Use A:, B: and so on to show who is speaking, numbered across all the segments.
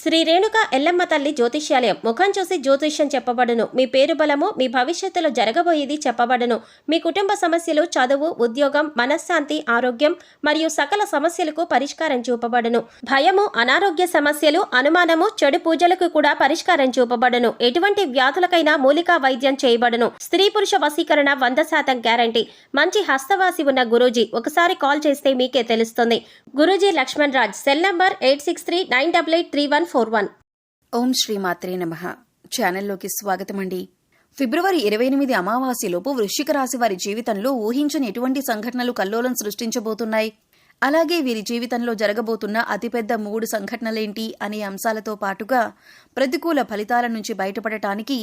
A: శ్రీ రేణుక ఎల్లమ్మ తల్లి జ్యోతిష్యాలయం. ముఖం చూసి జ్యోతిష్యం చెప్పబడును. మీ పేరు బలము, మీ భవిష్యత్తులో జరగబోయేది చెప్పబడును. మీ కుటుంబ సమస్యలు, చదువు, ఉద్యోగం, మనశ్శాంతి, ఆరోగ్యం మరియు సకల సమస్యలకు పరిష్కారం చూపబడును. భయము, అనారోగ్య సమస్యలు, అనుమానము, చెడు పూజలకు కూడా పరిష్కారం చూపబడును. ఎటువంటి వ్యాధులకైనా మూలికా వైద్యం చేయబడును. స్త్రీ పురుష వశీకరణ 100% గ్యారంటీ. మంచి హస్తవాసి ఉన్న గురూజీ. ఒకసారి కాల్ చేస్తే మీకే తెలుస్తుంది. గురూజీ లక్ష్మణ్ రాజ్. Cell number 8639883141.
B: ఓం శ్రీమాత్రే నమః. ఛానల్లోకి స్వాగతమండి. ఫిబ్రవరి 28 అమావాస్యలోపు వృశ్చిక రాశి వారి జీవితంలో ఊహించని ఎటువంటి సంఘటనలు కల్లోలం సృష్టించబోతున్నాయి, అలాగే వీరి జీవితంలో జరగబోతున్న అతిపెద్ద 3 సంఘటనలేంటి అనే అంశాలతో పాటుగా ప్రతికూల ఫలితాల నుంచి బయటపడటానికి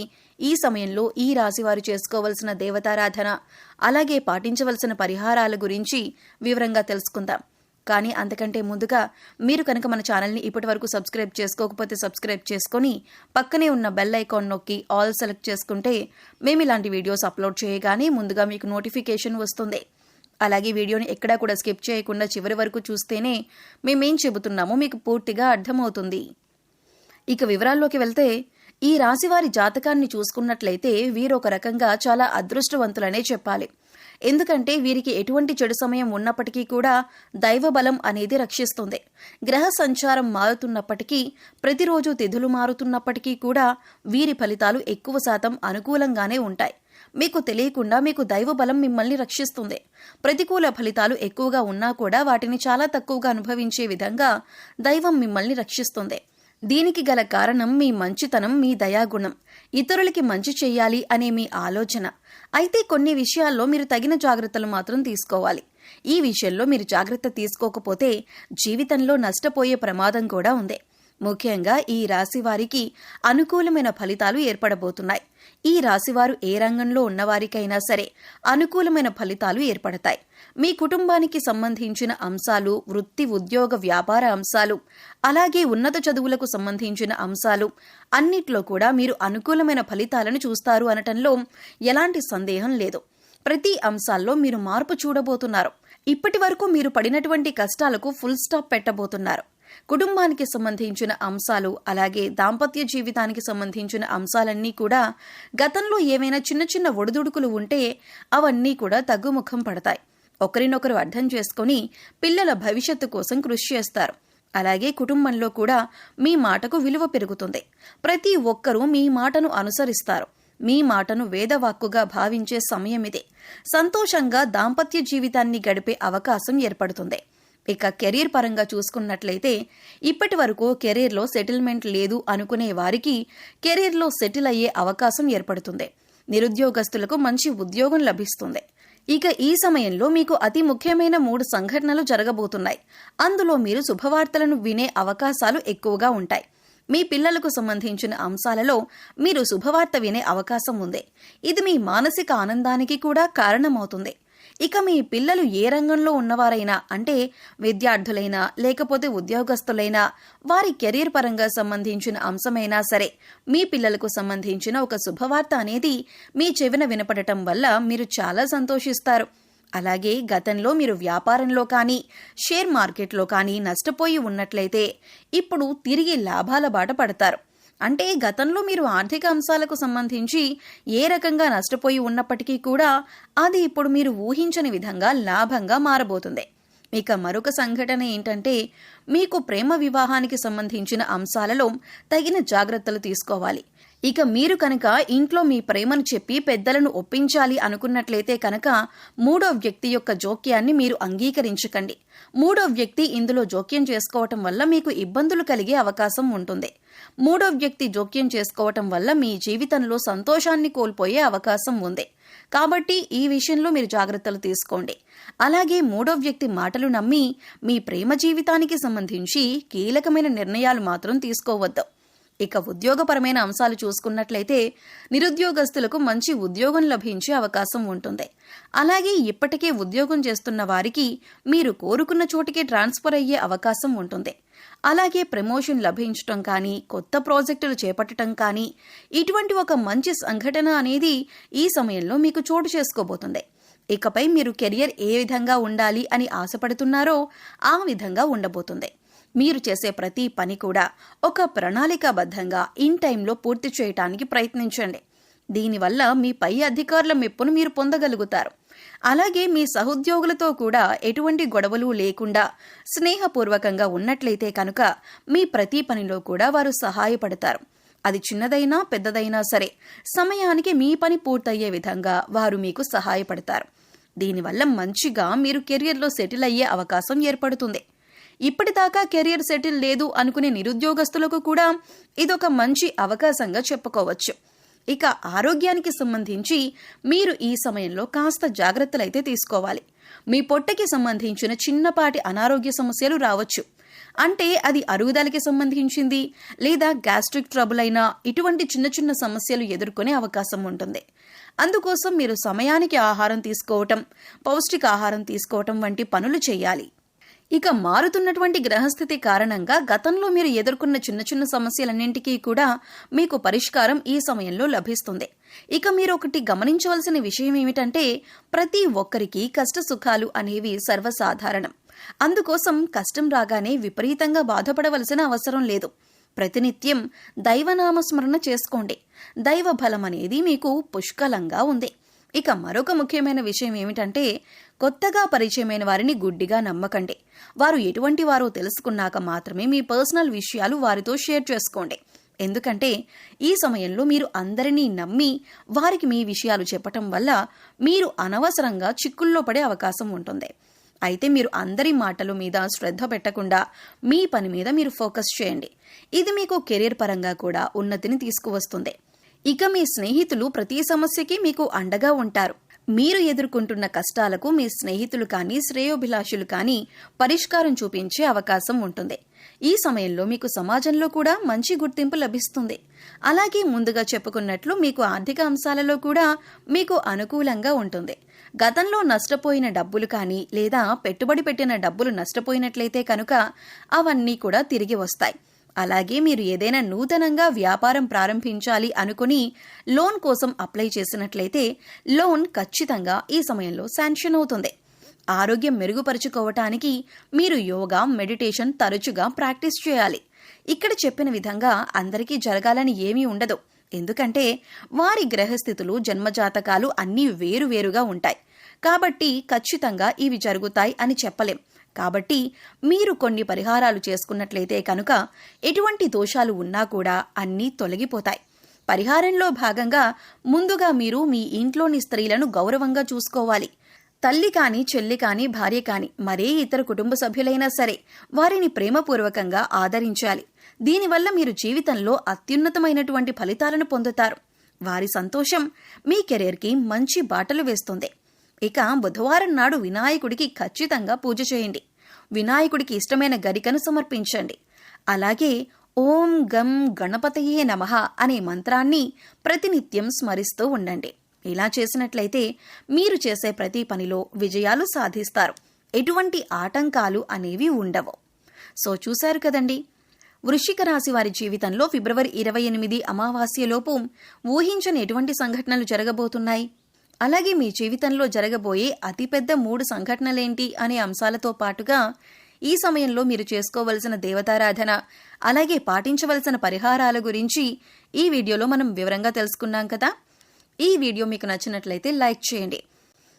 B: ఈ సమయంలో ఈ రాశివారు చేసుకోవలసిన దేవతారాధన, అలాగే పాటించవలసిన పరిహారాల గురించి వివరంగా తెలుసుకుందాం. కానీ అంతకంటే ముందుగా మీరు కనుక మన ఛానల్ని ఇప్పటివరకు సబ్స్క్రైబ్ చేసుకోకపోతే సబ్స్క్రైబ్ చేసుకొని పక్కనే ఉన్న బెల్ ఐకాన్ నొక్కి ఆల్ సెలెక్ట్ చేసుకుంటే మేము ఇలాంటి వీడియోస్ అప్లోడ్ చేయగానే ముందుగా మీకు నోటిఫికేషన్ వస్తుంది. అలాగే వీడియోని ఎక్కడా కూడా స్కిప్ చేయకుండా చివరి వరకు చూస్తేనే మేమేం చెబుతున్నామో మీకు పూర్తిగా అర్థమవుతుంది. ఇక వివరాల్లోకి వెళ్తే, ఈ రాశివారి జాతకాన్ని చూసుకున్నట్లయితే వీరొక రకంగా చాలా అదృష్టవంతులనే చెప్పాలి. ఎందుకంటే వీరికి ఎటువంటి చెడు సమయం ఉన్నప్పటికీ కూడా దైవబలం అనేది రక్షిస్తుంది. గ్రహ సంచారం మారుతున్నప్పటికీ, ప్రతిరోజు తిథులు మారుతున్నప్పటికీ కూడా వీరి ఫలితాలు ఎక్కువ శాతం అనుకూలంగానే ఉంటాయి. మీకు తెలియకుండా మీకు దైవబలం మిమ్మల్ని రక్షిస్తుంది. ప్రతికూల ఫలితాలు ఎక్కువగా ఉన్నా కూడా వాటిని చాలా తక్కువగా అనుభవించే విధంగా దైవం మిమ్మల్ని రక్షిస్తుంది. దీనికి గల కారణం మీ మంచితనం, మీ దయాగుణం, ఇతరులకి మంచి చెయ్యాలి అనే మీ ఆలోచన. అయితే కొన్ని విషయాల్లో మీరు తగిన జాగ్రత్తలు మాత్రం తీసుకోవాలి. ఈ విషయంలో మీరు జాగ్రత్త తీసుకోకపోతే జీవితంలో నష్టపోయే ప్రమాదం కూడా ఉంది. ముఖ్యంగా ఈ రాశి వారికి అనుకూలమైన ఫలితాలు ఏర్పడబోతున్నాయి. ఈ రాశివారు ఏ రంగంలో ఉన్నవారికైనా సరే అనుకూలమైన ఫలితాలు ఏర్పడతాయి. మీ కుటుంబానికి సంబంధించిన అంశాలు, వృత్తి, ఉద్యోగ, వ్యాపార అంశాలు, అలాగే ఉన్నత చదువులకు సంబంధించిన అంశాలు అన్నిట్లో కూడా మీరు అనుకూలమైన ఫలితాలను చూస్తారు అనటంలో ఎలాంటి సందేహం లేదు. ప్రతి అంశాల్లో మీరు మార్పు చూడబోతున్నారు. ఇప్పటి వరకు మీరు పడినటువంటి కష్టాలకు ఫుల్ స్టాప్ పెట్టబోతున్నారు. కుటుంబానికి సంబంధించిన అంశాలు, అలాగే దాంపత్య జీవితానికి సంబంధించిన అంశాలన్నీ కూడా గతంలో ఏమైనా చిన్న చిన్న ఒడిదుడుకులు ఉంటే అవన్నీ కూడా తగ్గుముఖం పడతాయి. ఒకరినొకరు అర్థం చేసుకుని పిల్లల భవిష్యత్తు కోసం కృషి చేస్తారు. అలాగే కుటుంబంలో కూడా మీ మాటకు విలువ పెరుగుతుంది. ప్రతి ఒక్కరూ మీ మాటను అనుసరిస్తారు. మీ మాటను వేదవాక్కుగా భావించే సమయం ఇదే. సంతోషంగా దాంపత్య జీవితాన్ని గడిపే అవకాశం ఏర్పడుతుంది. ఇక కెరీర్ పరంగా చూసుకున్నట్లయితే, ఇప్పటి వరకు కెరీర్లో సెటిల్మెంట్ లేదు అనుకునే వారికి కెరీర్లో సెటిల్ అయ్యే అవకాశం ఏర్పడుతుంది. నిరుద్యోగస్తులకు మంచి ఉద్యోగం లభిస్తుంది. ఇక ఈ సమయంలో మీకు అతి ముఖ్యమైన 3 సంఘటనలు జరగబోతున్నాయి. అందులో మీరు శుభవార్తలను వినే అవకాశాలు ఎక్కువగా ఉంటాయి. మీ పిల్లలకు సంబంధించిన అంశాలలో మీరు శుభవార్త వినే అవకాశం ఉంది. ఇది మీ మానసిక ఆనందానికి కూడా కారణమవుతుంది. ఇక మీ పిల్లలు ఏ రంగంలో ఉన్నవారైనా, అంటే విద్యార్థులైనా లేకపోతే ఉద్యోగస్తులైనా, వారి కెరీర్ పరంగా సంబంధించిన అంశమైనా సరే మీ పిల్లలకు సంబంధించిన ఒక శుభవార్త అనేది మీ చెవిన వినపడటం వల్ల మీరు చాలా సంతోషిస్తారు. అలాగే గతంలో మీరు వ్యాపారంలో కానీ షేర్ మార్కెట్లో కానీ నష్టపోయి ఉన్నట్లయితే ఇప్పుడు తిరిగి లాభాల బాట పడతారు. అంటే గతంలో మీరు ఆర్థిక అంశాలకు సంబంధించి ఏ రకంగా నష్టపోయి ఉన్నప్పటికీ కూడా అది ఇప్పుడు మీరు ఊహించని విధంగా లాభంగా మారబోతుంది. ఇక మరొక సంఘటన ఏంటంటే, మీకు ప్రేమ వివాహానికి సంబంధించిన అంశాలలో తగిన జాగ్రత్తలు తీసుకోవాలి. ఇక మీరు కనుక ఇంట్లో మీ ప్రేమను చెప్పి పెద్దలను ఒప్పించాలి అనుకున్నట్లయితే కనుక 3వ వ్యక్తి యొక్క జోక్యాన్ని మీరు అంగీకరించకండి. 3వ వ్యక్తి ఇందులో జోక్యం చేసుకోవటం వల్ల మీకు ఇబ్బందులు కలిగే అవకాశం ఉంటుంది. 3వ వ్యక్తి జోక్యం చేసుకోవటం వల్ల మీ జీవితంలో సంతోషాన్ని కోల్పోయే అవకాశం ఉంది. కాబట్టి ఈ విషయంలో మీరు జాగ్రత్తలు తీసుకోండి. అలాగే 3వ వ్యక్తి మాటలు నమ్మి మీ ప్రేమ జీవితానికి సంబంధించి కీలకమైన నిర్ణయాలు మాత్రం తీసుకోవద్దు. ఇక ఉద్యోగపరమైన అంశాలు చూసుకున్నట్లయితే, నిరుద్యోగస్తులకు మంచి ఉద్యోగం లభించే అవకాశం ఉంటుంది. అలాగే ఇప్పటికే ఉద్యోగం చేస్తున్న వారికి మీరు కోరుకున్న చోటికి ట్రాన్స్ఫర్ అయ్యే అవకాశం ఉంటుంది. అలాగే ప్రమోషన్ లభించటం కానీ, కొత్త ప్రాజెక్టులు చేపట్టడం కానీ, ఇటువంటి ఒక మంచి సంఘటన అనేది ఈ సమయంలో మీకు చోటు చేసుకోబోతుంది. ఇకపై మీరు కెరియర్ ఏ విధంగా ఉండాలి అని ఆశపడుతున్నారో ఆ విధంగా ఉండబోతుంది. మీరు చేసే ప్రతి పని కూడా ఒక ప్రణాళికాబద్ధంగా ఇన్ టైంలో పూర్తి చేయటానికి ప్రయత్నించండి. దీనివల్ల మీ పై అధికారుల మెప్పును మీరు పొందగలుగుతారు. అలాగే మీ సహోద్యోగులతో కూడా ఎటువంటి గొడవలు లేకుండా స్నేహపూర్వకంగా ఉన్నట్లయితే కనుక మీ ప్రతి పనిలో కూడా వారు సహాయపడతారు. అది చిన్నదైనా పెద్దదైనా సరే సమయానికి మీ పని పూర్తయ్యే విధంగా వారు మీకు సహాయపడతారు. దీనివల్ల మంచిగా మీరు కెరియర్లో సెటిల్ అయ్యే అవకాశం ఏర్పడుతుంది. ఇప్పటిదాకా కెరియర్ సెటిల్ లేదు అనుకునే నిరుద్యోగస్తులకు కూడా ఇదొక మంచి అవకాశంగా చెప్పుకోవచ్చు. ఇక ఆరోగ్యానికి సంబంధించి మీరు ఈ సమయంలో కాస్త జాగ్రత్తలైతే తీసుకోవాలి. మీ పొట్టకి సంబంధించిన చిన్నపాటి అనారోగ్య సమస్యలు రావచ్చు. అంటే అది అరుగుదలకి సంబంధించింది లేదా గ్యాస్ట్రిక్ ట్రబుల్ అయినా ఇటువంటి చిన్న చిన్న సమస్యలు ఎదుర్కొనే అవకాశం ఉంటుంది. అందుకోసం మీరు సమయానికి ఆహారం తీసుకోవటం, పౌష్టికాహారం తీసుకోవటం వంటి పనులు చేయాలి. ఇక మారుతున్నటువంటి గ్రహస్థితి కారణంగా గతంలో మీరు ఎదుర్కొన్న చిన్న చిన్న సమస్యలన్నింటికీ కూడా మీకు పరిష్కారం ఈ సమయంలో లభిస్తుంది. ఇక మీరు ఒకటి గమనించవలసిన విషయం ఏమిటంటే ప్రతి ఒక్కరికి కష్ట సుఖాలు అనేవి సర్వసాధారణం. అందుకోసం కష్టం రాగానే విపరీతంగా బాధపడవలసిన అవసరం లేదు. ప్రతినిత్యం దైవనామస్మరణ చేసుకోండి. దైవ బలం అనేది మీకు పుష్కలంగా ఉంది. ఇక మరొక ముఖ్యమైన విషయం ఏమిటంటే కొత్తగా పరిచయమైన వారిని గుడ్డిగా నమ్మకండి. వారు ఎటువంటి వారో తెలుసుకున్నాక మాత్రమే మీ పర్సనల్ విషయాలు వారితో షేర్ చేసుకోండి. ఎందుకంటే ఈ సమయంలో మీరు అందరినీ నమ్మి వారికి మీ విషయాలు చెప్పటం వల్ల మీరు అనవసరంగా చిక్కుల్లో పడే అవకాశం ఉంటుంది. అయితే మీరు అందరి మాటల మీద శ్రద్ధ పెట్టకుండా మీ పని మీద మీరు ఫోకస్ చేయండి. ఇది మీకు కెరీర్ పరంగా కూడా ఉన్నతిని తీసుకువస్తుంది. ఇక మీ స్నేహితులు ప్రతి సమస్యకి మీకు అండగా ఉంటారు. మీరు ఎదుర్కొంటున్న కష్టాలకు మీ స్నేహితులు కానీ శ్రేయోభిలాషులు కానీ పరిష్కారం చూపించే అవకాశం ఉంటుంది. ఈ సమయంలో మీకు సమాజంలో కూడా మంచి గుర్తింపు లభిస్తుంది. అలాగే ముందుగా చెప్పుకున్నట్లు మీకు ఆర్థిక అంశాలలో కూడా మీకు అనుకూలంగా ఉంటుంది. గతంలో నష్టపోయిన డబ్బులు కానీ లేదా పెట్టుబడి పెట్టిన డబ్బులు నష్టపోయినట్లయితే కనుక అవన్నీ కూడా తిరిగి వస్తాయి. అలాగే మీరు ఏదైనా నూతనంగా వ్యాపారం ప్రారంభించాలి అనుకుని లోన్ కోసం అప్లై చేసినట్లయితే లోన్ ఖచ్చితంగా ఈ సమయంలో శాంక్షన్ అవుతుంది. ఆరోగ్యం మెరుగుపరుచుకోవటానికి మీరు యోగా, మెడిటేషన్ తరచుగా ప్రాక్టీస్ చేయాలి. ఇక్కడ చెప్పిన విధంగా అందరికీ జరగాలని ఏమీ ఉండదు. ఎందుకంటే వారి గ్రహస్థితులు, జన్మజాతకాలు అన్నీ వేరువేరుగా ఉంటాయి. కాబట్టి ఖచ్చితంగా ఇవి జరుగుతాయి అని చెప్పలేం. కాబట్టి మీరు కొన్ని పరిహారాలు చేసుకున్నట్లయితే కనుక ఎటువంటి దోషాలు ఉన్నా కూడా అన్నీ తొలగిపోతాయి. పరిహారంలో భాగంగా ముందుగా మీరు మీ ఇంట్లోని స్త్రీలను గౌరవంగా చూసుకోవాలి. తల్లి కాని, చెల్లి కాని, భార్య కాని, మరే ఇతర కుటుంబ సభ్యులైనా సరే వారిని ప్రేమపూర్వకంగా ఆదరించాలి. దీనివల్ల మీరు జీవితంలో అత్యున్నతమైనటువంటి ఫలితాలను పొందుతారు. వారి సంతోషం మీ కెరీర్కి మంచి బాటలు వేస్తుంది. ఇక బుధవారం నాడు వినాయకుడికి ఖచ్చితంగా పూజ చేయండి. వినాయకుడికి ఇష్టమైన గరికను సమర్పించండి. అలాగే ఓం గం గణపతయే నమః అనే మంత్రాన్ని ప్రతినిత్యం స్మరిస్తూ ఉండండి. ఇలా చేసినట్లయితే మీరు చేసే ప్రతి పనిలో విజయాలు సాధిస్తారు. ఎటువంటి ఆటంకాలు అనేవి ఉండవు. సో చూశారు కదండి, వృశ్చిక రాశి వారి జీవితంలో ఫిబ్రవరి 28 అమావాస్యలోపు ఊహించని ఎటువంటి సంఘటనలు జరగబోతున్నాయి, అలాగే మీ జీవితంలో జరగబోయే అతిపెద్ద 3 సంఘటనలేంటి అనే అంశాలతో పాటుగా ఈ సమయంలో మీరు చేసుకోవలసిన దేవతారాధన, అలాగే పాటించవలసిన పరిహారాల గురించి ఈ వీడియోలో మనం వివరంగా తెలుసుకున్నాం కదా. ఈ వీడియో మీకు నచ్చినట్లయితే లైక్ చేయండి.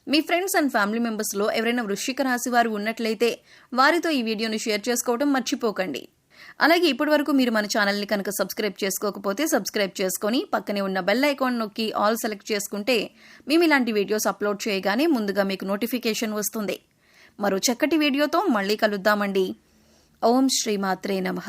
B: మీ ఫ్రెండ్స్ అండ్ ఫ్యామిలీ మెంబర్స్లో ఎవరైనా వృశ్చిక రాశి వారు ఉన్నట్లయితే వారితో ఈ వీడియోని షేర్ చేసుకోవడం మర్చిపోకండి. అలాగే ఇప్పటివరకు మీరు మన ఛానల్ని కనుక సబ్స్క్రైబ్ చేసుకోకపోతే సబ్స్క్రైబ్ చేసుకొని పక్కనే ఉన్న బెల్ ఐకాన్ నొక్కి ఆల్ సెలెక్ట్ చేసుకుంటే మేము ఇలాంటి వీడియోస్ అప్లోడ్ చేయగానే ముందుగా మీకు నోటిఫికేషన్ వస్తుంది. మరో చక్కటి వీడియోతో మళ్ళీ కలుద్దామండి. ఓం శ్రీమాత్రే నమః.